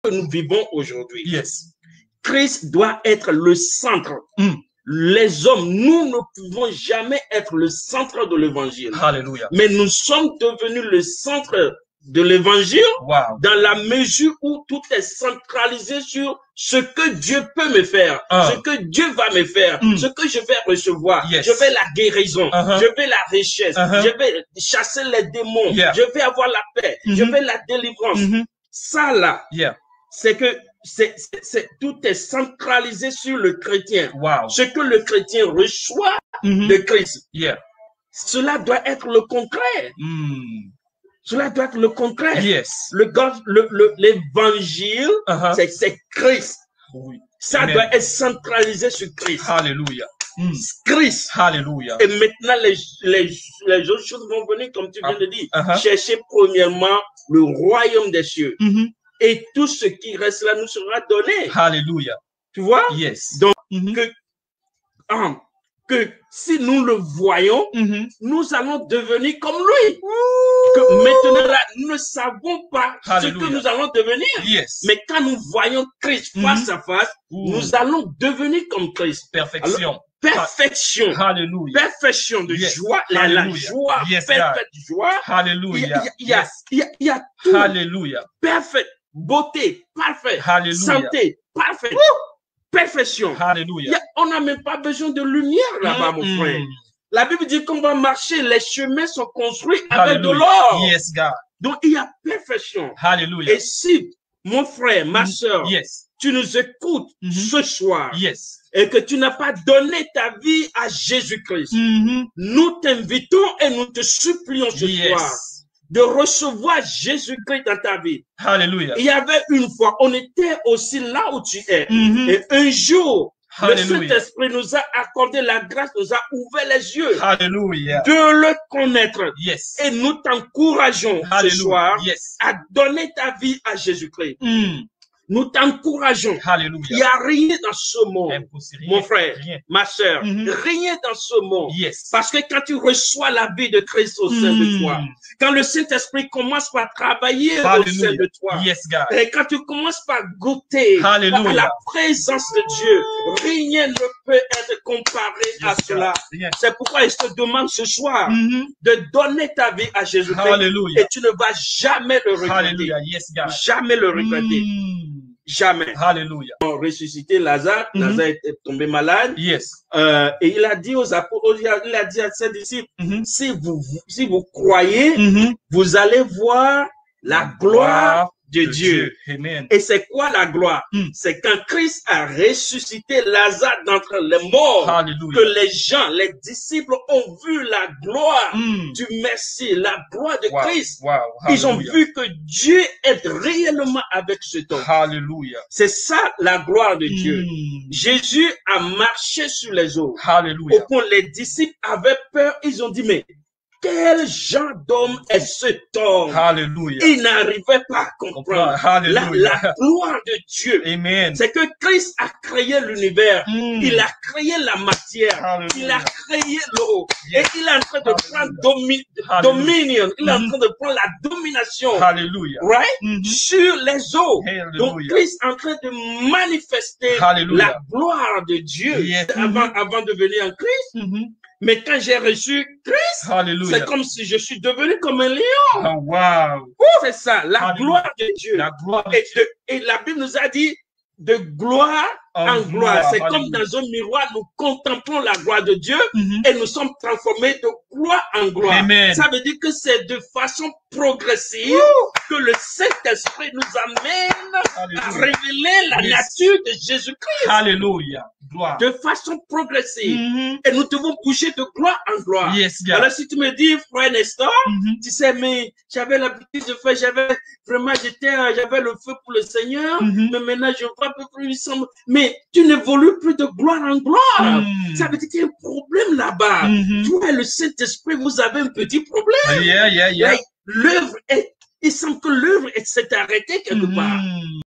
que nous vivons aujourd'hui. Yes. Christ doit être le centre. Les hommes, nous ne pouvons jamais être le centre de l'évangile. Hallelujah. Mais nous sommes devenus le centre de l'évangile dans la mesure où tout est centralisé sur ce que Dieu peut me faire, ce que Dieu va me faire, ce que je vais recevoir. Je vais la guérison, je vais la richesse, je vais chasser les démons, je vais avoir la paix, je vais la délivrance. Ça là, c'est que tout est centralisé sur le chrétien. Ce que le chrétien reçoit de Christ. Cela doit être le contraire. Cela doit être le contraire. L'évangile, c'est Christ. Ça doit être centralisé sur Christ. Hallelujah. Christ. Hallelujah. Et maintenant, les autres choses vont venir, comme tu viens de dire. Cherchez premièrement le royaume des cieux. Et tout ce qui reste là nous sera donné. Hallelujah. Tu vois? Donc, que si nous le voyons, nous allons devenir comme lui. Que maintenant là, nous ne savons pas ce que nous allons devenir. Mais quand nous voyons Christ face à face, nous allons devenir comme Christ. Perfection. Alors, perfection. Hallelujah. Perfection de joie, la joie, perfecte joie. Hallelujah. Il y a tout. Hallelujah. Parfait. Beauté, parfait. Santé, parfait. Perfection. Hallelujah. On n'a même pas besoin de lumière là-bas, mon frère. La Bible dit qu'on va marcher, les chemins sont construits avec de l'or. Yes, God. Donc, il y a perfection. Hallelujah. Et si, mon frère, ma soeur, tu nous écoutes ce soir et que tu n'as pas donné ta vie à Jésus-Christ, nous t'invitons et nous te supplions ce soir de recevoir Jésus-Christ dans ta vie. Hallelujah. Il y avait une fois, on était aussi là où tu es. Et un jour, le Saint-Esprit nous a accordé la grâce, nous a ouvert les yeux de le connaître. Et nous t'encourageons ce soir à donner ta vie à Jésus-Christ. Nous t'encourageons. Il n'y a rien dans ce monde, mon frère, ma soeur, rien dans ce monde. Parce que quand tu reçois la vie de Christ au sein de toi, quand le Saint-Esprit commence par travailler au sein de toi, et quand tu commences par goûter à la présence de Dieu, rien ne peut être comparé à cela. C'est pourquoi je te demande ce soir de donner ta vie à Jésus-Christ et tu ne vas jamais le regretter. Jamais le regretter. Jamais. Hallelujah. On a ressuscité Lazare. Lazare était tombé malade. Et il a dit aux apôtres, il a dit à ses disciples, si vous croyez, vous allez voir la gloire de Dieu. Amen. Et c'est quoi la gloire? C'est quand Christ a ressuscité Lazare d'entre les morts, que les gens, les disciples ont vu la gloire du Messie, la gloire de Christ. Ils ont vu que Dieu est réellement avec cet homme. C'est ça la gloire de Dieu. Jésus a marché sur les eaux. Au point les disciples avaient peur, ils ont dit, mais quel genre d'homme est cet homme? Il n'arrivait pas à comprendre la gloire de Dieu. C'est que Christ a créé l'univers. Il a créé la matière. Il a créé l'eau. Et il est en train de prendre dominion. Il est en train de prendre la domination. Sur les eaux. Donc Christ est en train de manifester la gloire de Dieu avant de venir en Christ. Mais quand j'ai reçu Christ, c'est comme si je suis devenu comme un lion. C'est ça, la gloire de Dieu. Et la Bible nous a dit de gloire en gloire. C'est comme dans un miroir, nous contemplons la gloire de Dieu et nous sommes transformés de gloire en gloire. Ça veut dire que c'est de façon progressive que le Saint-Esprit nous amène à révéler la nature de Jésus-Christ. De façon progressive. Et nous devons bouger de gloire en gloire. Alors si tu me dis, frère Nestor, tu sais, mais j'avais l'habitude de faire, j'avais le feu pour le Seigneur, mais maintenant je vois un peu plus, mais tu n'évolues plus de gloire en gloire. Ça veut dire qu'il y a un problème là-bas. Toi et le Saint-Esprit, vous avez un petit problème. L'œuvre il semble que l'œuvre s'est arrêtée quelque part.